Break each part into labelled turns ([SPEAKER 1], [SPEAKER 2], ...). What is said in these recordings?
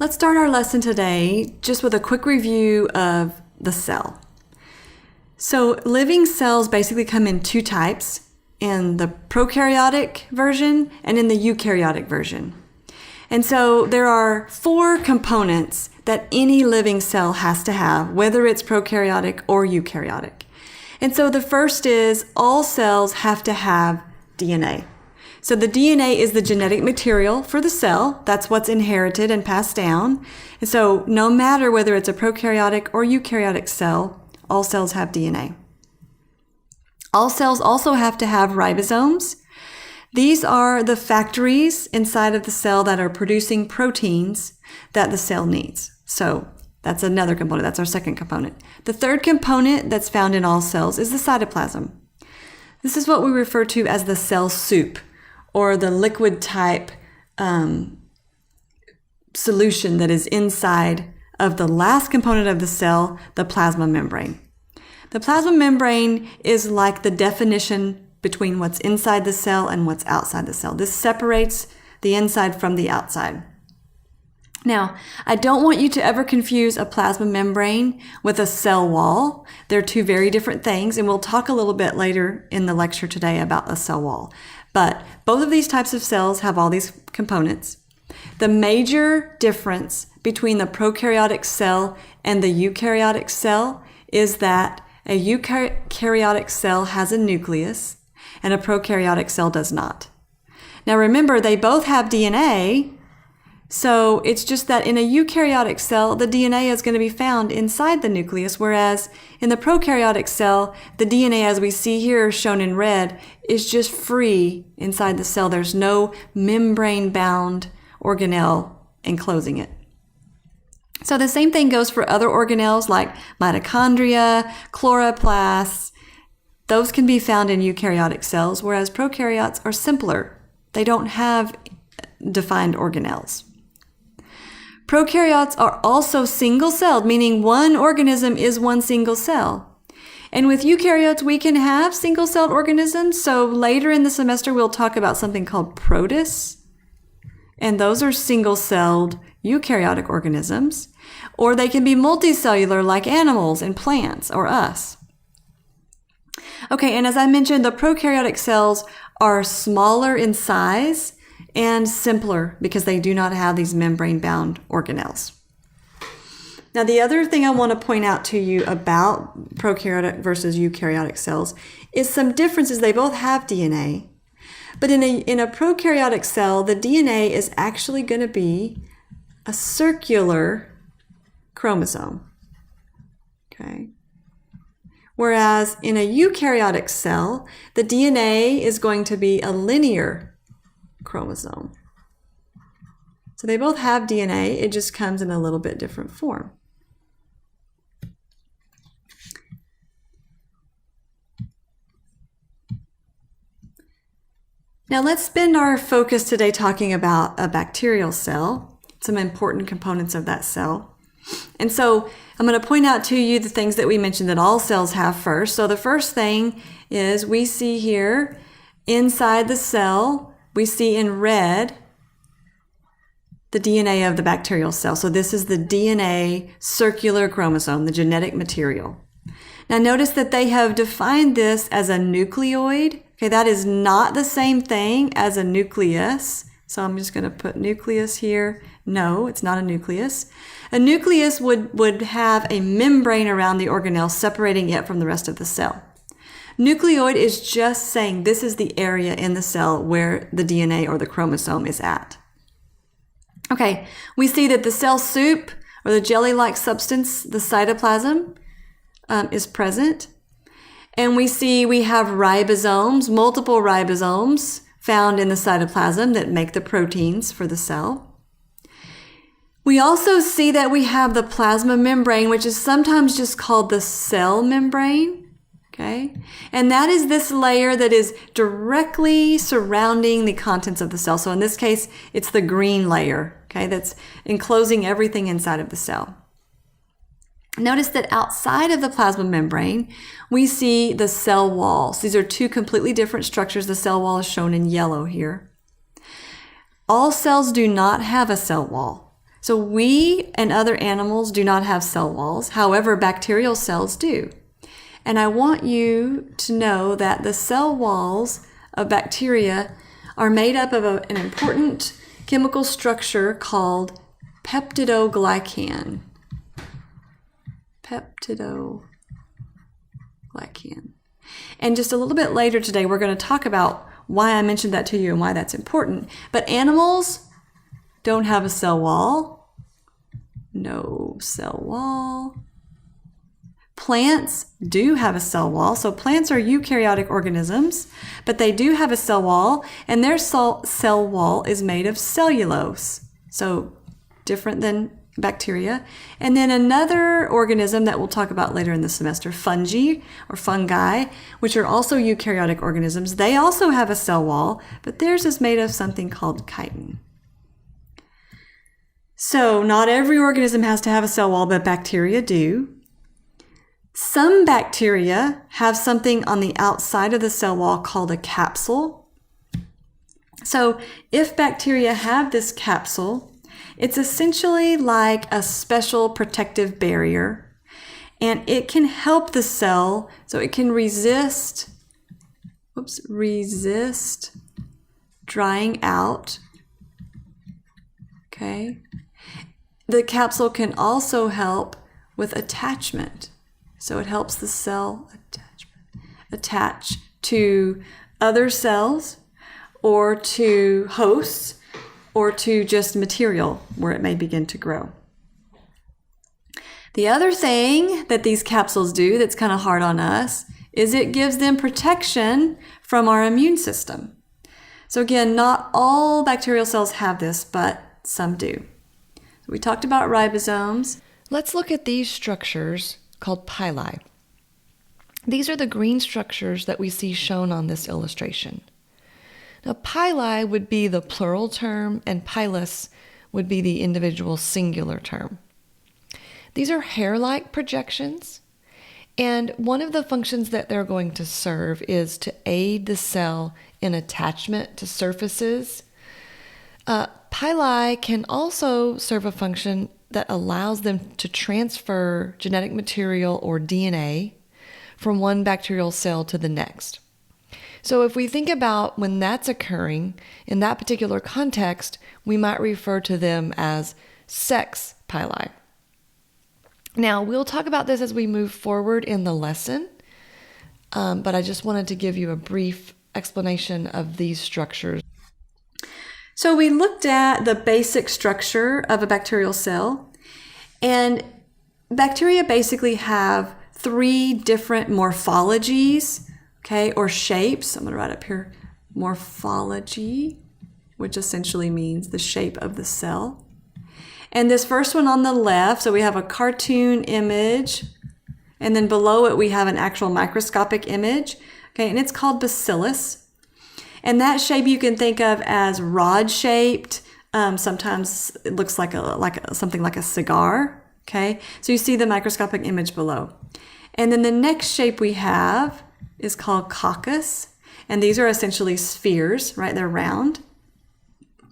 [SPEAKER 1] Let's start our lesson today just with a quick review of the cell. So living cells basically come in two types, in the prokaryotic version and in the eukaryotic version. And so there are four components that any living cell has to have, whether it's prokaryotic or eukaryotic. And so the first is all cells have to have DNA. So the DNA is the genetic material for the cell. That's what's inherited and passed down. And so no matter whether it's a prokaryotic or eukaryotic cell, all cells have DNA. All cells also have to have ribosomes. These are the factories inside of the cell that are producing proteins that the cell needs. So that's another component. That's our second component. The third component that's found in all cells is the cytoplasm. This is what we refer to as the cell soup, or the liquid type solution that is inside of the last component of the cell, the plasma membrane. The plasma membrane is like the definition between what's inside the cell and what's outside the cell. This separates the inside from the outside. Now, I don't want you to ever confuse a plasma membrane with a cell wall. They're two very different things, and we'll talk a little bit later in the lecture today about a cell wall. But both of these types of cells have all these components. The major difference between the prokaryotic cell and the eukaryotic cell is that a eukaryotic cell has a nucleus and a prokaryotic cell does not. Now remember, they both have DNA, so it's just that in a eukaryotic cell, the DNA is going to be found inside the nucleus, whereas in the prokaryotic cell, the DNA, as we see here shown in red, is just free inside the cell. There's no membrane-bound organelle enclosing it. So the same thing goes for other organelles like mitochondria, chloroplasts. Those can be found in eukaryotic cells, whereas prokaryotes are simpler. They don't have defined organelles. Prokaryotes are also single-celled, meaning one organism is one single cell. And with eukaryotes, we can have single-celled organisms. So later in the semester, we'll talk about something called protists. And those are single-celled eukaryotic organisms. Or they can be multicellular like animals and plants or us. Okay, and as I mentioned, the prokaryotic cells are smaller in size and simpler because they do not have these membrane-bound organelles. Now, the other thing I want to point out to you about prokaryotic versus eukaryotic cells is some differences. They both have DNA, but in a prokaryotic cell, the DNA is actually going to be a circular chromosome. Okay. Whereas in a eukaryotic cell, the DNA is going to be a linear chromosome. So they both have DNA, it just comes in a little bit different form. Now let's spend our focus today talking about a bacterial cell, some important components of that cell. And so I'm going to point out to you the things that we mentioned that all cells have first. So the first thing is we see here inside the cell, we see in red the DNA of the bacterial cell. So this is the DNA circular chromosome, the genetic material. Now notice that they have defined this as a nucleoid. Okay, that is not the same thing as a nucleus. So I'm just going to put nucleus here. No, it's not a nucleus. A nucleus would have a membrane around the organelle separating it from the rest of the cell. Nucleoid is just saying this is the area in the cell where the DNA or the chromosome is at. Okay, we see that the cell soup, or the jelly-like substance, the cytoplasm, is present. And we see we have ribosomes, multiple ribosomes found in the cytoplasm that make the proteins for the cell. We also see that we have the plasma membrane, which is sometimes just called the cell membrane. Okay, and that is this layer that is directly surrounding the contents of the cell. So in this case, it's the green layer, okay, that's enclosing everything inside of the cell. Notice that outside of the plasma membrane, we see the cell walls. These are two completely different structures. The cell wall is shown in yellow here. All cells do not have a cell wall. So we and other animals do not have cell walls. However, bacterial cells do. And I want you to know that the cell walls of bacteria are made up of an important chemical structure called peptidoglycan. Peptidoglycan. And just a little bit later today, we're going to talk about why I mentioned that to you and why that's important. But animals don't have a cell wall. No cell wall. Plants do have a cell wall. So plants are eukaryotic organisms, but they do have a cell wall, and their cell wall is made of cellulose. So different than bacteria. And then another organism that we'll talk about later in the semester, fungi, which are also eukaryotic organisms. They also have a cell wall, but theirs is made of something called chitin. So not every organism has to have a cell wall, but bacteria do. Some bacteria have something on the outside of the cell wall called a capsule. So if bacteria have this capsule, it's essentially like a special protective barrier, and it can help the cell so it can resist drying out. Okay. The capsule can also help with attachment. So it helps the cell attach to other cells or to hosts or to just material where it may begin to grow. The other thing that these capsules do that's kind of hard on us is it gives them protection from our immune system. So again, not all bacterial cells have this, but some do. So we talked about ribosomes.
[SPEAKER 2] Let's look at these structures called pili. These are the green structures that we see shown on this illustration. Now, pili would be the plural term, and pilus would be the individual singular term. These are hair-like projections, and one of the functions that they're going to serve is to aid the cell in attachment to surfaces. Pili can also serve a function that allows them to transfer genetic material or DNA from one bacterial cell to the next. So if we think about when that's occurring, in that particular context, we might refer to them as sex pili. Now, we'll talk about this as we move forward in the lesson, but I just wanted to give you a brief explanation of these structures.
[SPEAKER 1] So we looked at the basic structure of a bacterial cell, and bacteria basically have 3 different morphologies, okay, or shapes. I'm going to write up here, morphology, which essentially means the shape of the cell. And this first one on the left, so we have a cartoon image, and then below it we have an actual microscopic image, okay, and it's called bacillus. And that shape you can think of as rod-shaped. Sometimes it looks like something like a cigar. Okay, so you see the microscopic image below. And then the next shape we have is called coccus, and these are essentially spheres, right? They're round.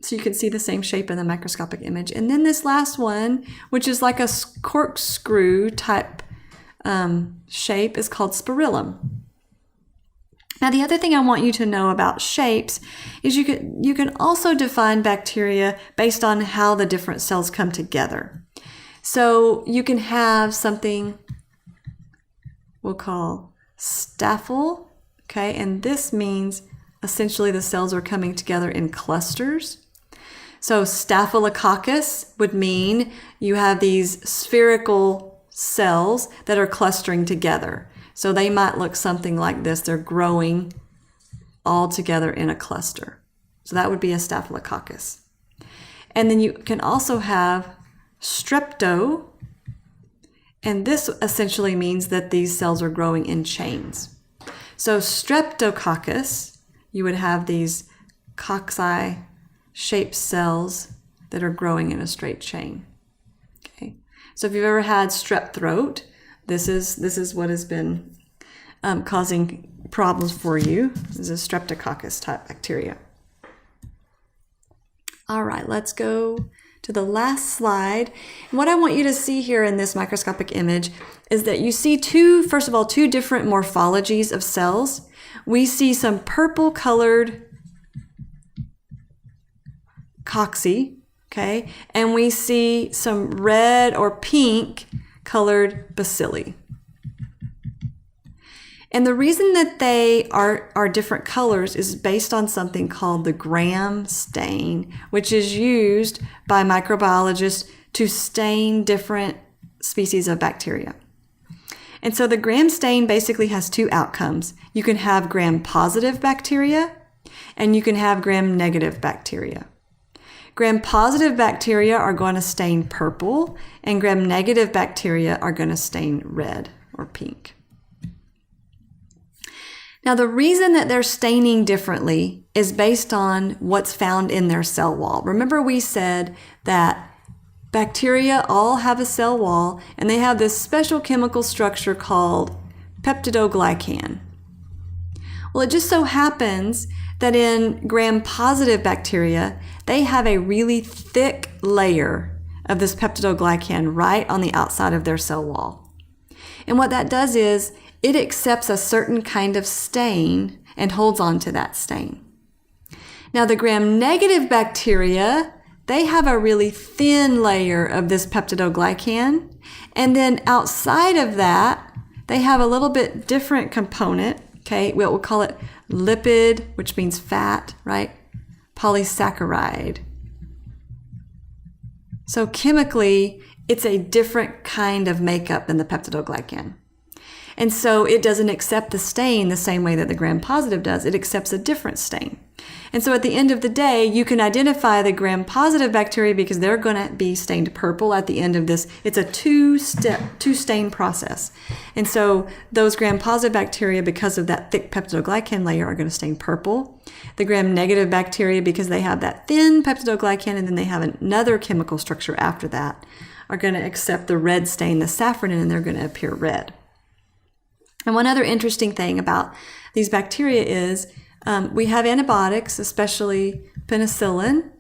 [SPEAKER 1] So you can see the same shape in the microscopic image. And then this last one, which is like a corkscrew type shape, is called spirillum. Now, the other thing I want you to know about shapes is you can also define bacteria based on how the different cells come together. So you can have something we'll call staphyle, okay, and this means essentially the cells are coming together in clusters. So staphylococcus would mean you have these spherical cells that are clustering together. So they might look something like this. They're growing all together in a cluster. So that would be a staphylococcus. And then you can also have strepto, and this essentially means that these cells are growing in chains. So streptococcus, you would have these cocci-shaped cells that are growing in a straight chain. Okay. So if you've ever had strep throat, this is what has been causing problems for you. This is a streptococcus type bacteria. All right, let's go to to the last slide. And what I want you to see here in this microscopic image is that you see first of all, two different morphologies of cells. We see some purple colored cocci, okay, and we see some red or pink colored bacilli. And the reason that they are different colors is based on something called the Gram stain, which is used by microbiologists to stain different species of bacteria. And so the Gram stain basically has two outcomes. You can have Gram-positive bacteria and you can have Gram-negative bacteria. Gram-positive bacteria are going to stain purple and Gram-negative bacteria are going to stain red or pink. Now, the reason that they're staining differently is based on what's found in their cell wall. Remember, we said that bacteria all have a cell wall, and they have this special chemical structure called peptidoglycan. Well, it just so happens that in Gram-positive bacteria, they have a really thick layer of this peptidoglycan right on the outside of their cell wall. And what that does is it accepts a certain kind of stain and holds on to that stain. Now, the Gram-negative bacteria, they have a really thin layer of this peptidoglycan, and then outside of that, they have a little bit different component, okay? We'll call it lipid, which means fat, right? Polysaccharide. So chemically, it's a different kind of makeup than the peptidoglycan. And so it doesn't accept the stain the same way that the Gram-positive does. It accepts a different stain. And so at the end of the day, you can identify the Gram-positive bacteria because they're going to be stained purple at the end of this. It's a two-stain process. And so those Gram-positive bacteria, because of that thick peptidoglycan layer, are going to stain purple. The Gram-negative bacteria, because they have that thin peptidoglycan and then they have another chemical structure after that, are going to accept the red stain, the safranin, and they're going to appear red. And one other interesting thing about these bacteria is we have antibiotics, especially penicillin.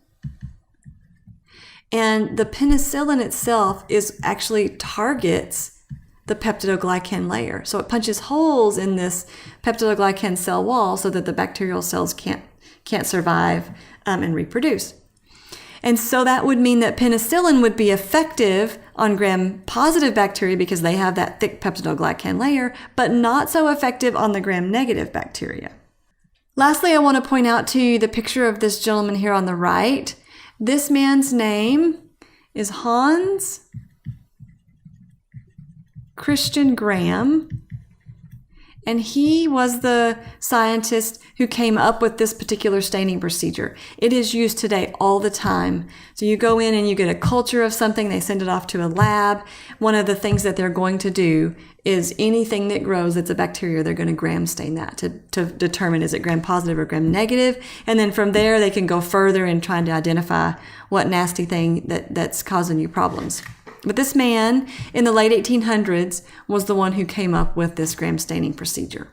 [SPEAKER 1] And the penicillin itself actually targets the peptidoglycan layer. So it punches holes in this peptidoglycan cell wall so that the bacterial cells can't survive and reproduce. And so that would mean that penicillin would be effective on Gram-positive bacteria because they have that thick peptidoglycan layer, but not so effective on the Gram-negative bacteria. Lastly, I want to point out to you the picture of this gentleman here on the right. This man's name is Hans Christian Gram, and he was the scientist who came up with this particular staining procedure. It is used today all the time. So you go in and you get a culture of something, they send it off to a lab. One of the things that they're going to do is anything that grows that's a bacteria, they're going to gram stain that to determine is it Gram-positive or Gram-negative. And then from there, they can go further in trying to identify what nasty thing that's causing you problems. But this man in the late 1800s was the one who came up with this gram staining procedure.